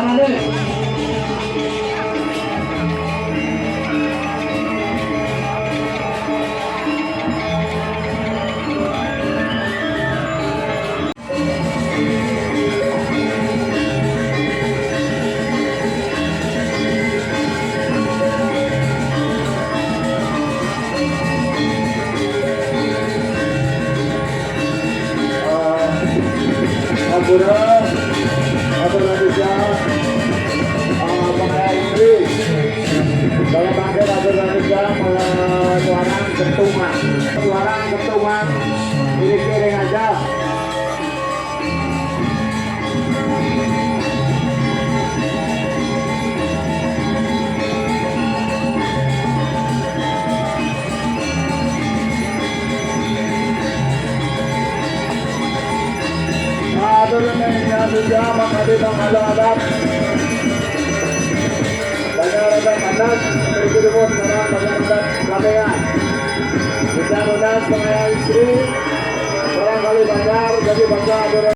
Mana deh? Ampura, ampura bisa mengenai istri. Dalam bangkit ampura bisa suarang kentungan. Suarang kentungan, piring-piring aja. Turunnya sudah menghadiri menghadap banyak orang panas berikut sekarang banyak orang kamean mudah-mudahan semua istri barangkali banyak jadi bangsa ada.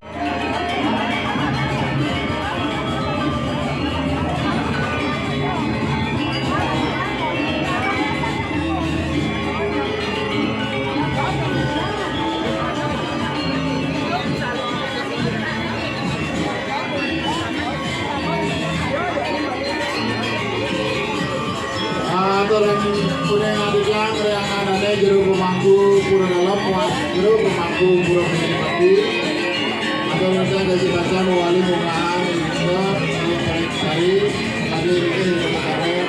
Yang punya ngadusang yang ada jeruk pemangku pura dalam jeruk pemangku pura menikmati atau misalnya dari baca mewali mungaan ke sari hadir ini berkara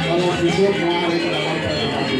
kalau bisa mewali dalam menikmati.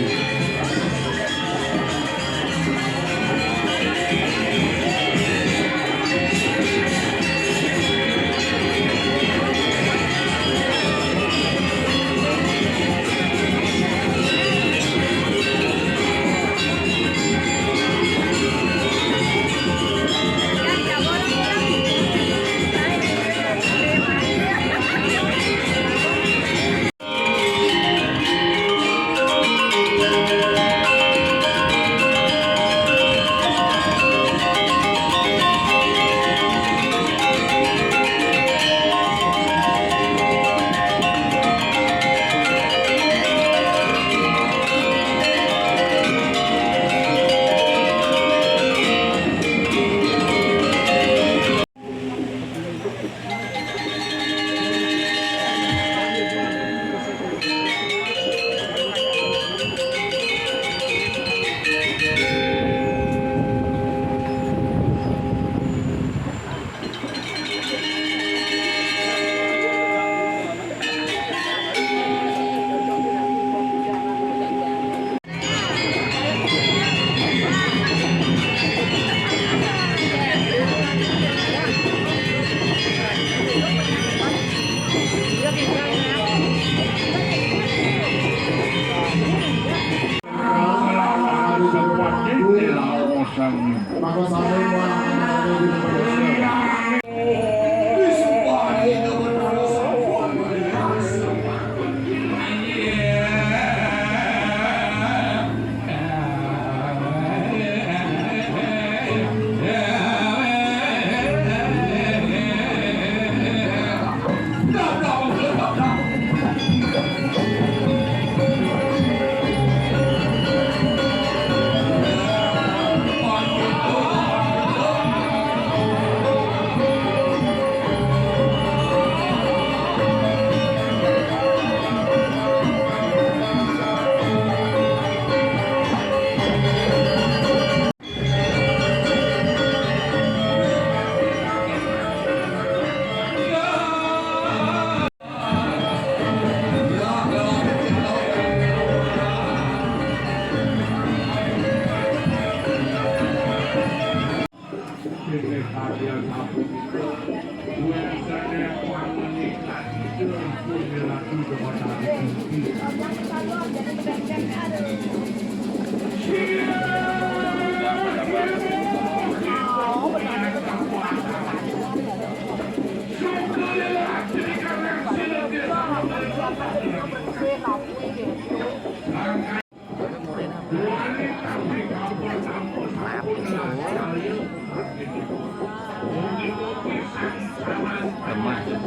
Lemah.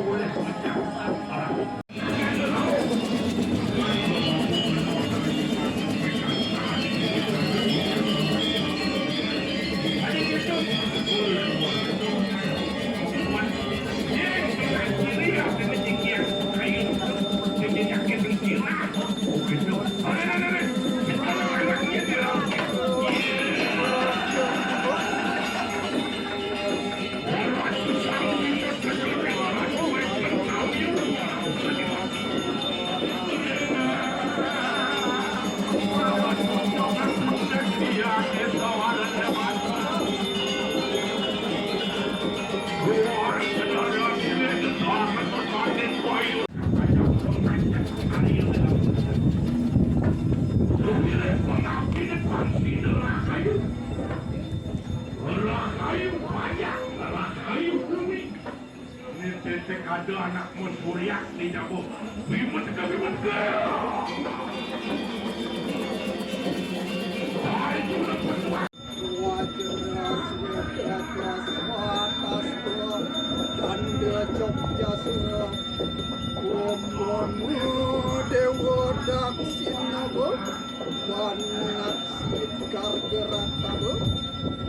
Ada anak musuriak di jabuk. Bimet ke.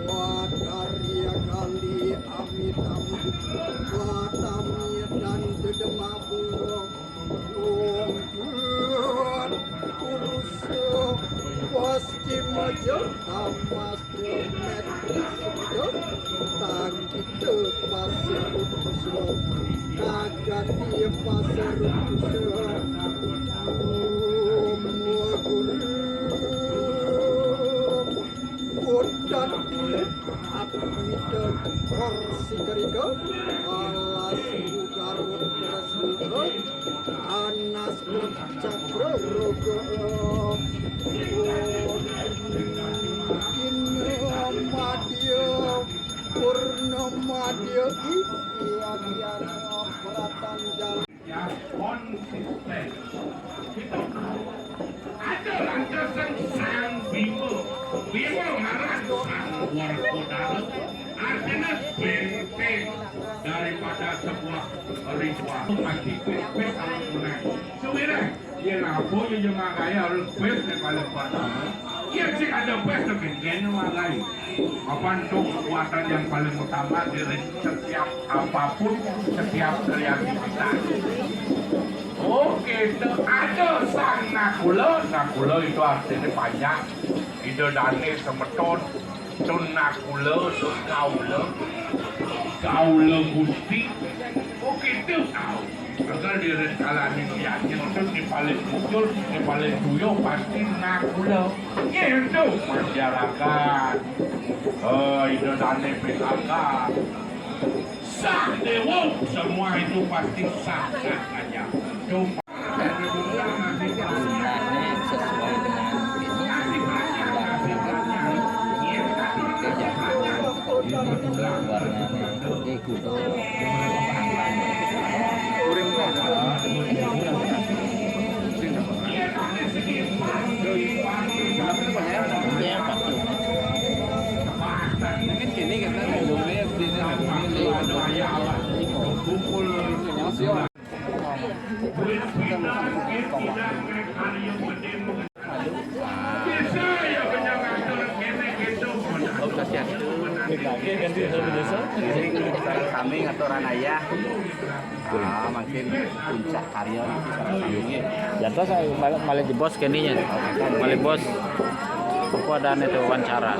Wadarya kali amit amit watami dan dedemabung umbuat urus pasti majo tamas metrisdo takite pasir utuso nagati pasir utuso Udat Abmida Korsi Karika Alas Bugarut Rasmudra Anas Cakra Rogo Madya Purnamadya Iyan Beratan Jalan Yang konsisten. Kita tahu ada landasan sang bima. Bima marah sang warkodara. Artinya benteng daripada sebuah ritual. Masih benteng kalau menang. Sebenarnya, ya apa yang makanya harus benteng kalau pertama. Ya sih ada benteng benteng makanya. Apa untuk kekuatan yang paling utama dari setiap apapun, setiap kreativitas. Oke, itu ada sang nakula. Nakula itu artinya banyak. Ide dane semeton. Tun nakula, tun kaula. Kaula gusti. Oke, itu tahu. Agar di reskalani yakin itu di paling pukul, di paling tuyul pasti nakula. Ya itu masyarakat. Ide dane PKK. Sah dewa, semua itu pasti sah aja. Cuma gunanya sesuai dengan warnanya kudo mungkin kini kita ngomongnya pukul kami ngaturan ayah makin puncak karya jatuh saya malah di bos keninya malah bos aku ada itu wawancara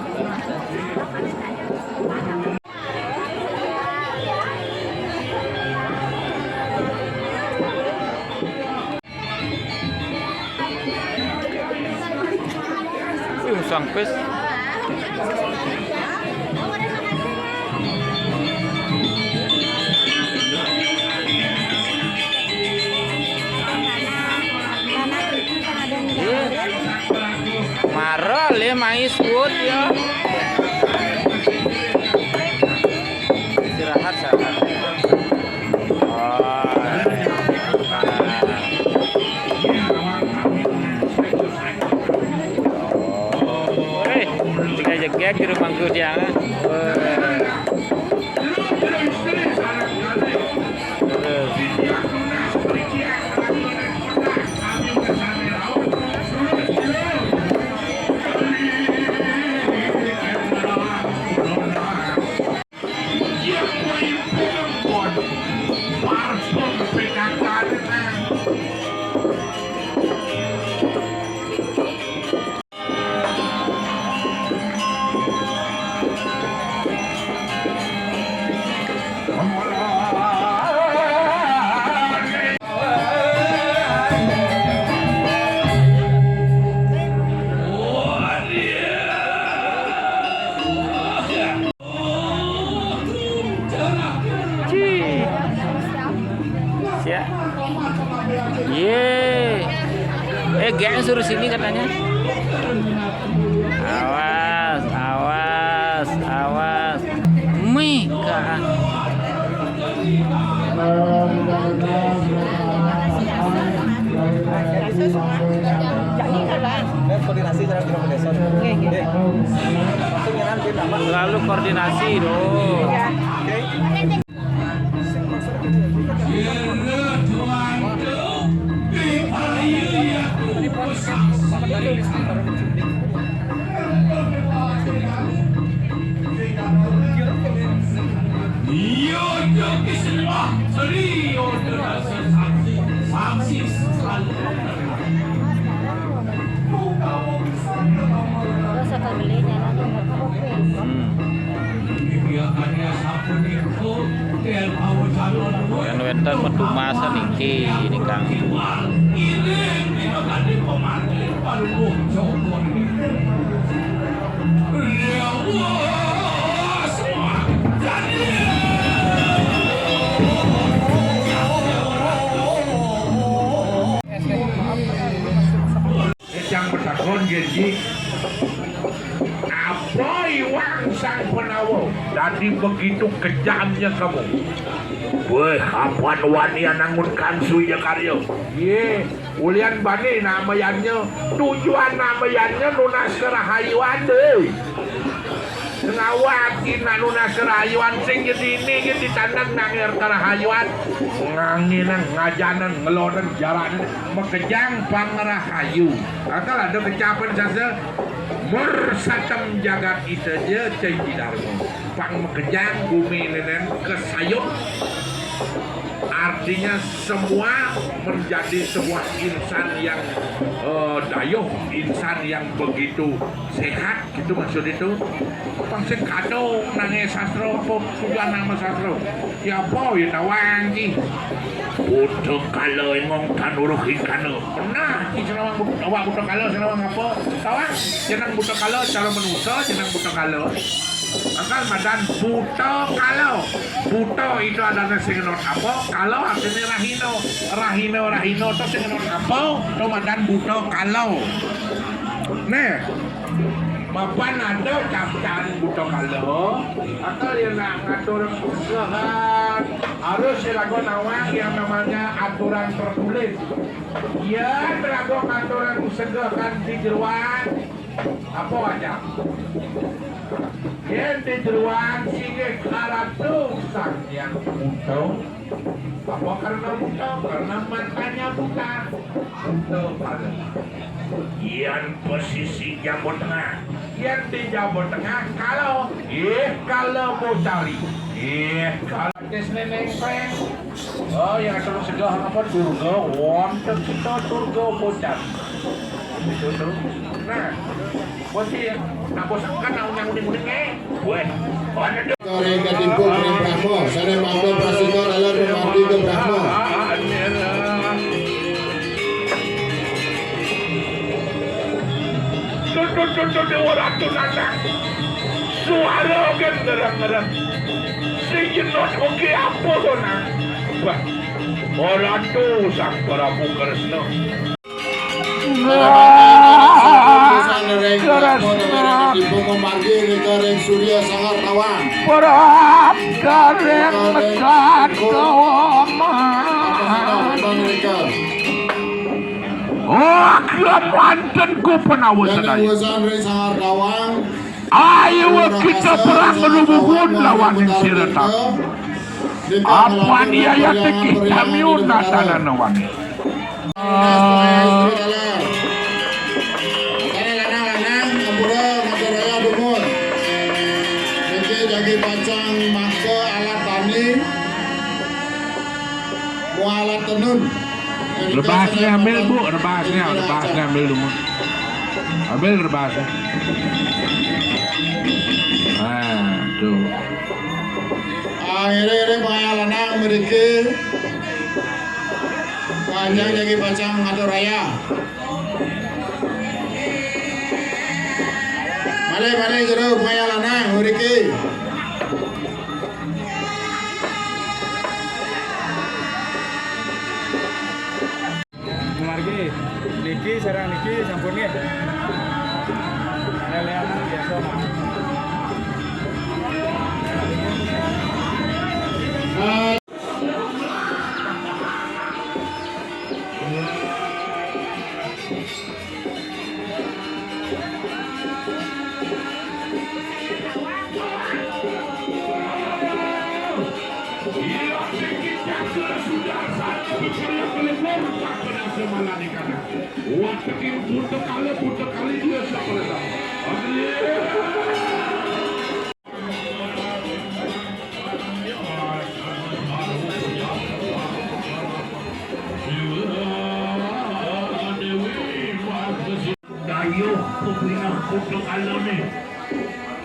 sang pes marah le mais food ya istirahat saat Gek suruh sini katanya. Awas, awas, awas. Mika. Koordinasi cara kira desa. Selalu koordinasi dong. Dosa kabilinya nanti nggak Yang wenten metu masa niki ini Kang. Yang bersangkutan jadi apa Iwan sang penawo tadi begitu kejamnya kamu. Weh, apaan wani nangun kansu ya karyo. Ye, ulian bani namayannya tujuan namayannya lunas kerahayuan deh. Ngawakin lunas kerahayuan sing jadi ini gitu ditandang nangir kerahayuan nganginan ngajanan ngelonan jalanan mekejang pangerahayu atau ada kecapan saja mersatem jagat itu aja cenji darmo pang mekejang bumi nenen kesayup artinya semua menjadi sebuah insan yang dayuh, insan yang begitu sehat, gitu maksud itu. Pangsing kado nangis sastro, tujuan nama sastro. Siapa ya tawangi? Butuh kalau ngong tanuruhin kano. Nah, di senawang butuh kalau senawang apa? Tawang, jenang butuh kalau cara menuso, jenang butuh kalau. Akal madan buto kalau buto itu adalah singenot apa kalau artinya rahino itu singenot apa itu madan buto kalau nih mapan ada capcan buto kalau akal yang nak ngatur kesehat harus dilakukan awang yang namanya aturan tertulis ya dilakukan aturan kesegahan di jeruan apa aja yang di jeruan sige karatu sang yang buto apa karena buta karena matanya buta buto kalau yang posisi jambut tengah yang di jambut tengah kalau mau cari kalau memang oh yang terus segala apa turgo wonten kita turgo bocah itu tuh nah posisi nah bosan kan yang unik-unik gue Koreng Katimpo Kering Brahmo, Sare Mampu Prasito Lalar Rumadi ke Brahmo. Tuh orang tuh nana suara kan ngerang-ngerang si jenot oke apa tuh nah wah orang tuh sang Prabu Kresna Surya Sangar Tawang. Perap kareng mekat kawaman oh kemanten ku penawa sadaya Sangar Tawang. Ayo kita perang menubuhun lawan yang siretak apa dia yang kita miuna tanah wangi Jadi pancang maka alat tani mau alat tenun rebasnya ambil bu rebasnya ambil dulu ambil rebasnya nah tuh akhirnya pengayalanang mereka panjang jadi pancang ngatur raya balik jeruk pengayalanang mereka Niki sarang Supaya telepon tak kena semalah di kanan. Waktu putar kali dia sekolah. Dayo kubina putar kalau ni.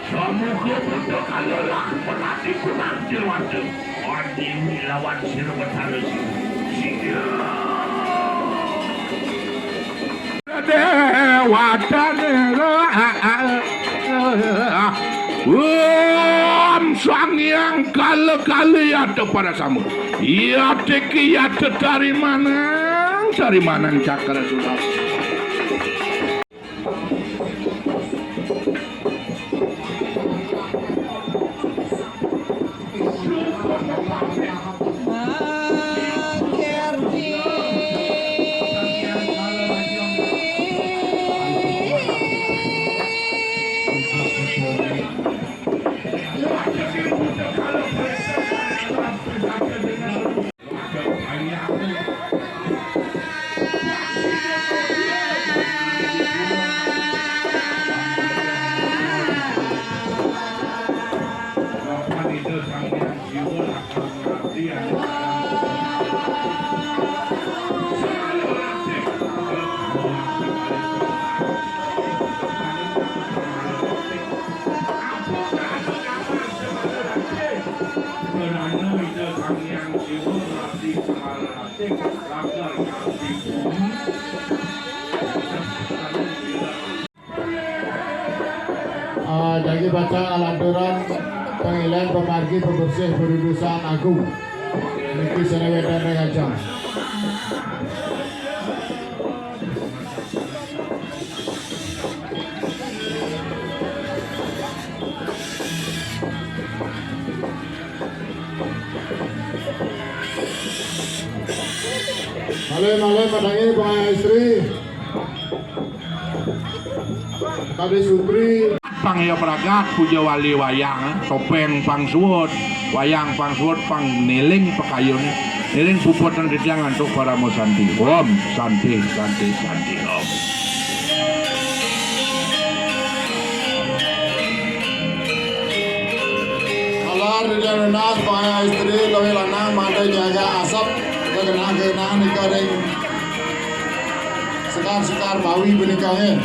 Semoga putar kalau lah penati kunang jeruatu. Orang lawan sirup halus. Sang yang kali ada pada samu. Ya teki ya dari mana cakra sudah. Jadi bacaan alanturan panggilan pemargi pembersih perudusan agung Niki Senewedan Rengajang. Malay padangi pengayak istri Kade Sutri Pang ya pragat puja wali wayang topeng pang suwut wayang pang suwut pang niling pekayun niling puputan kejang untuk para musanti om santi om. Alar di nas pengayak istri lebih lanang mandai jaga asap kena nikaring sekar bawi benikahnya.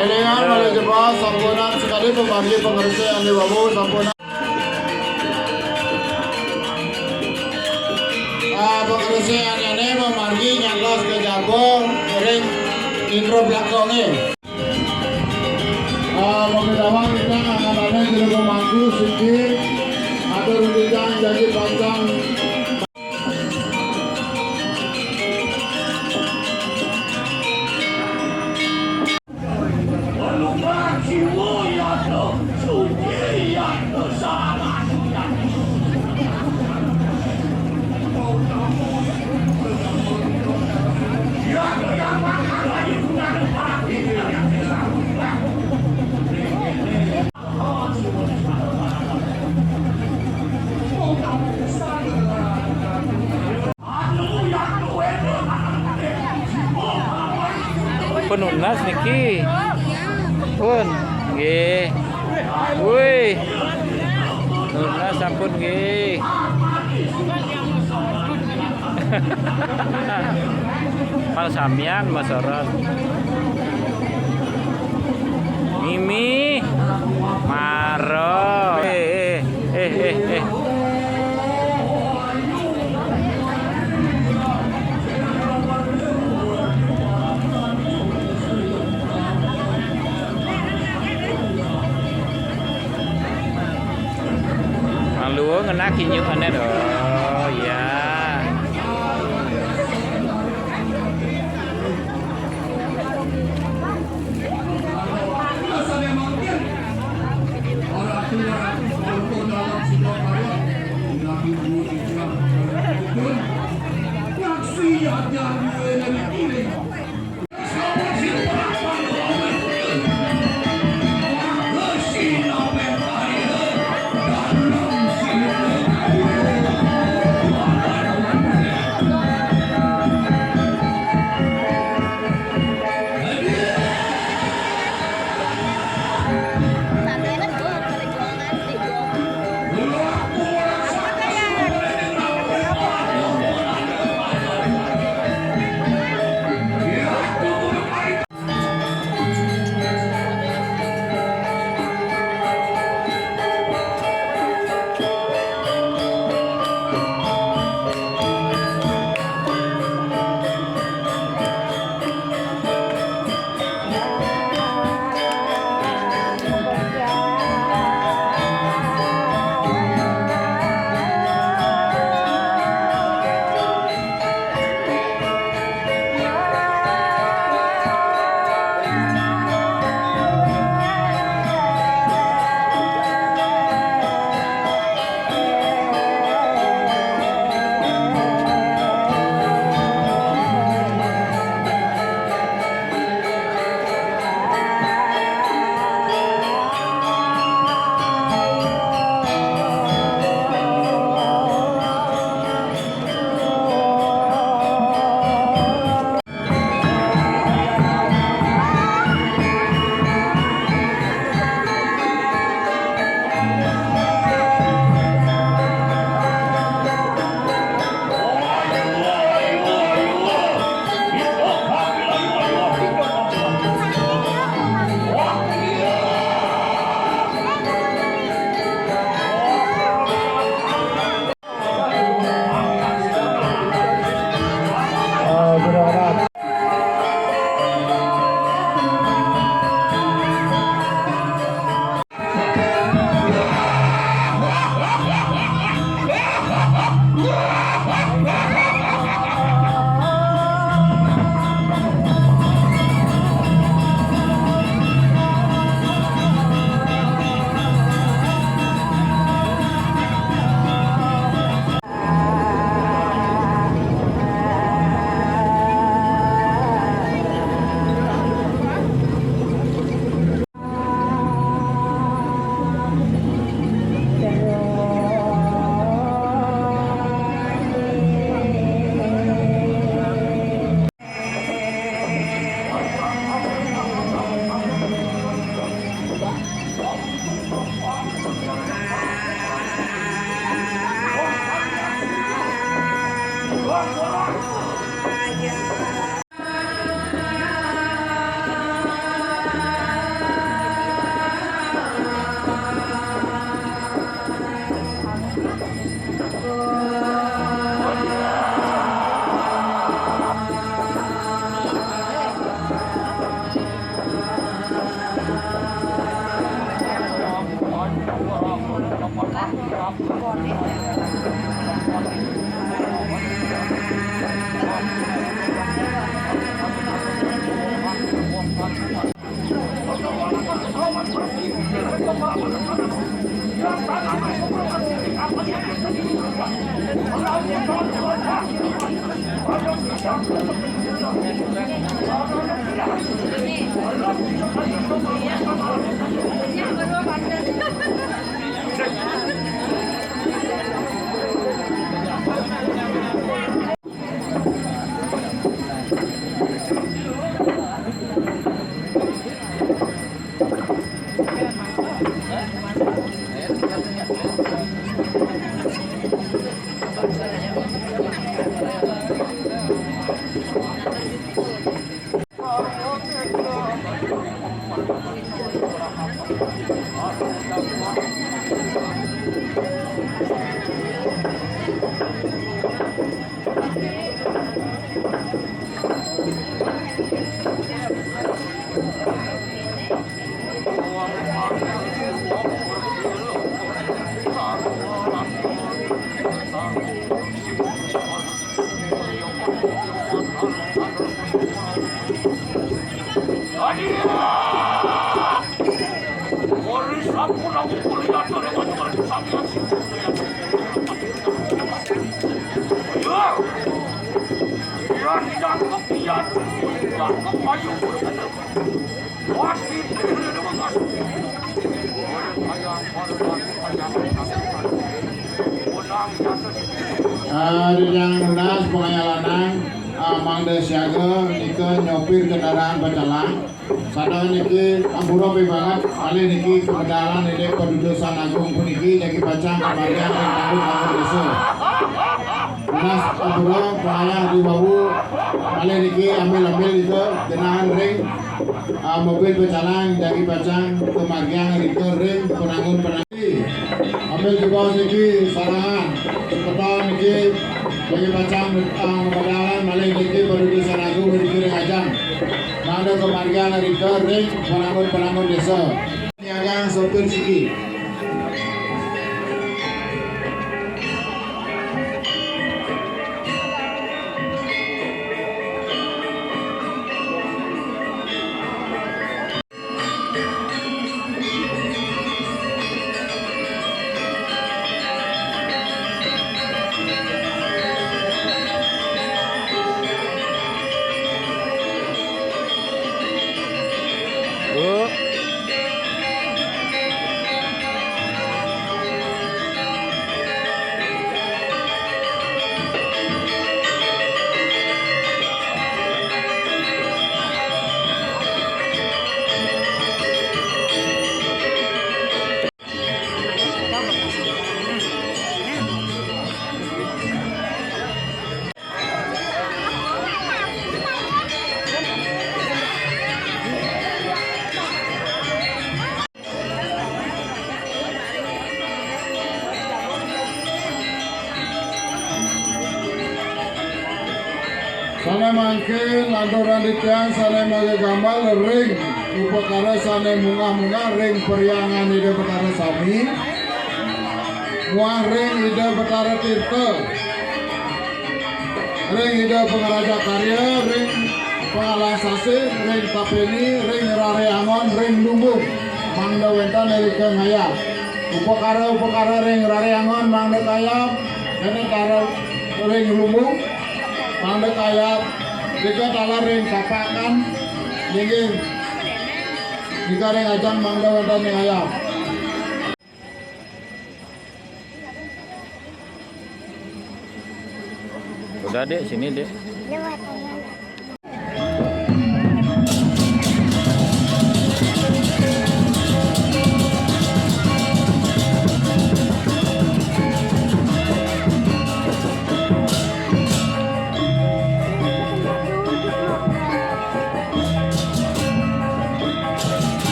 Elingan oleh jemaah sampunan sekali pemargi pengerti yang dibawa sampunan. Pengerti yang ini memargi nyanglos ke jabong kering intro belakangnya. Membedawan kita akan jadi pemangku sedih atau rujukan jadi panjang. Penunas niki pun nggih wih penunas sampun nggih pal samian masorot Mimi Maro Luang enak kinyukannya oh ya. Maksiat yang Yang lunas pokoknya lanang mangde siaga nike nyopir kendaraan pecalang sadaya niki ampura banget kali niki kebedalan ini pendudusan agung puniki niki pacang kebagian yang tanggung bangun desa lunas ampura pokoknya di bawu kali niki ambil itu genahan ring mobil pecalang niki pacang kebagian itu ring penanggung ambil di bawah niki sarangan seperti niki bagi macam kebenaran maling niki pendudusan agung niki ajang mana kemargaan dari ring penanggung desa niaga sopir siki Bu. Sana mangkin lantaran ditiang sana mage gambar ring upakara sana munga ring periangan ide betara sami muang ring ide betara tirta ring ide pengaraja karya ring pengalah sasi ring tapeni ring rare angon ring lumbung mangda wentan dari ngaya upakara ring rare angon mangda kaya ini kara ring lumbung mangda kaya jika talar ring kapakan dingin jika ring ajang mangda wentan yang ayam Udah dek, sini dek.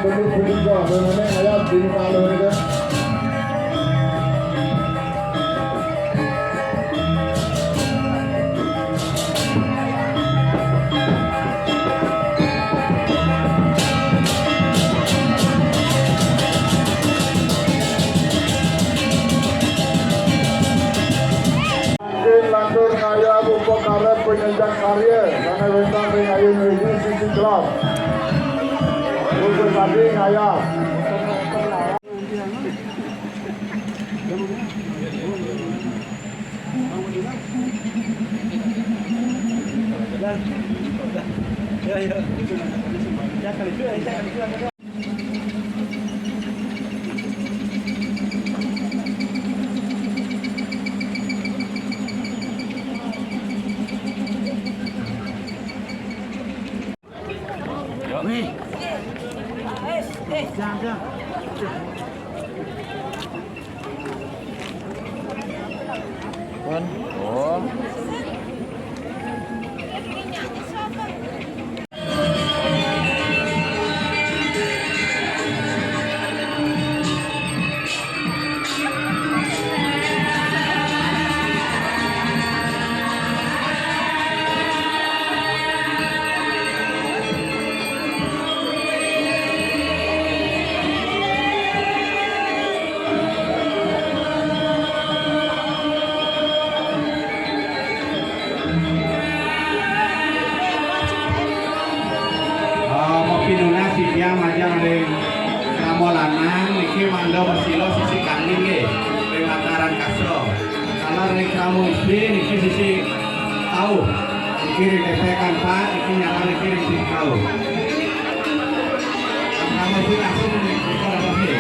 bentuk beriko dengan ayat di kalau ini. Lantur kaya buku karet penyelenggara karya karena bentang dengan ayun sisi kelam. Buku tadi kaya. Pun. Oh. Pinuna sidia majang ring Ramolanang niki mando bersilo sisi kanin nggih ring lataran kasro. Kalau ring kamu istri niki sisi tahu. Niki ring tepekan Pak, niki nyala niki ring sisi tahu. Kamu sih langsung niki apa sih?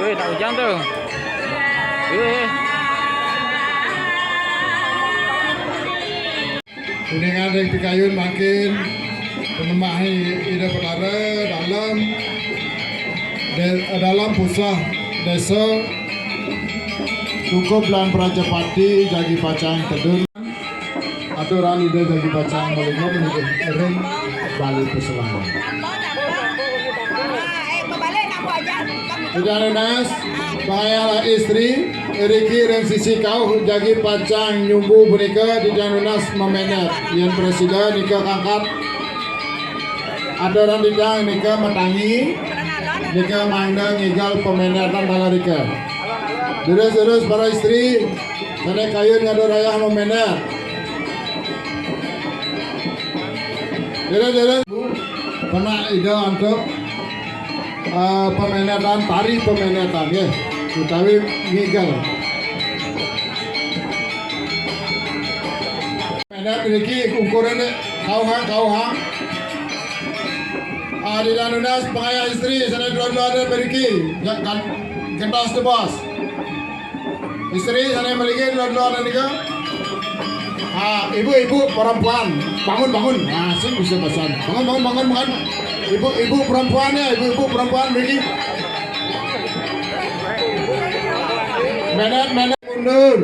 Wih, tak hujan tuh. Wih. Kuningan yang dikayun makin menemahi ide perkara dalam pusat desa cukup lan Prajapati jagi pacang tedun aturan ide jagi pacang melingap menjadi ring balik peselangan. Tidak nas bahaya istri Riki dan sisi kau jagi pacang nyumbu mereka di Janunas memenet yang presiden nikah kangkat ada orang didang nikah matangi nikah mandang igal pemenetan dalam rika terus para istri sana kayun ngado raya memenet terus pernah ide untuk pemenetan tari pemenetan ya utawi ngigal menet iki ukurannya kau hang di Lanunas pengaya istri sana dua-dua ada beriki kan kentas tu bos istri sana memiliki dua-dua ada nikah ibu perempuan bangun sing bisa pesan bangun ibu perempuannya ibu perempuan beriki menet mundur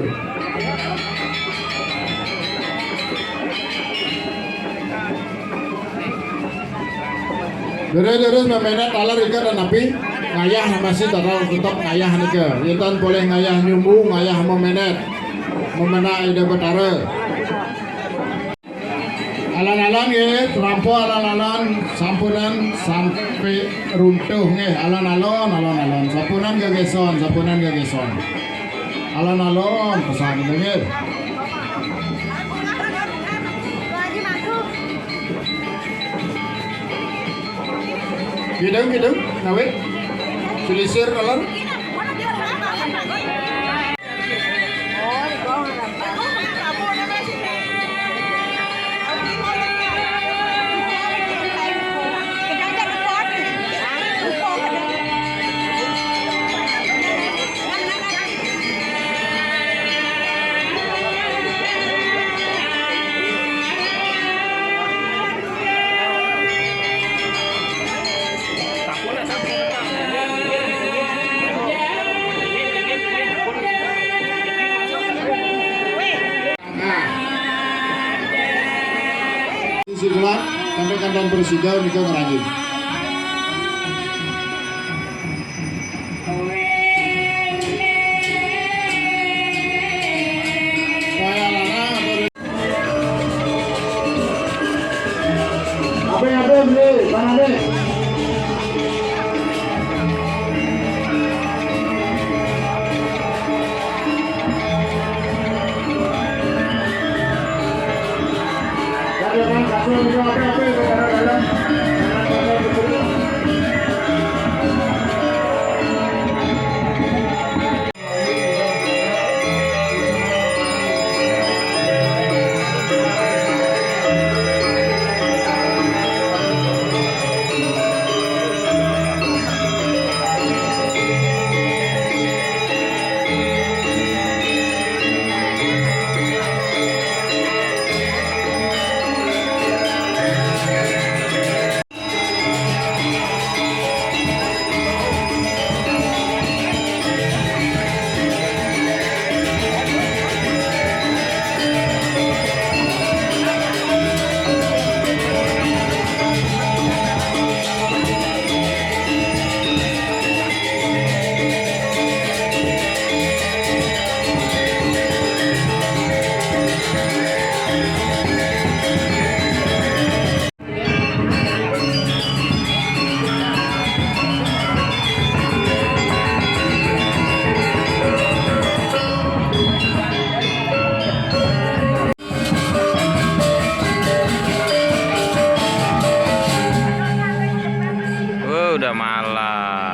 terus memenet talar ika dan api ngayah masih tetap ngayah nika yetan boleh ngayah nyumbu ngayah memenet memena ide betara alan-alan ya terampo alan-alan sampunan sampai runtuh nge alon-alon sampunan gegeson alon-alon pesan dengar Gidung, nawit, silisir alon. Sikulan sampai kandan Persija nika ngerajin. Apa beli? Mana deh? Udah malam.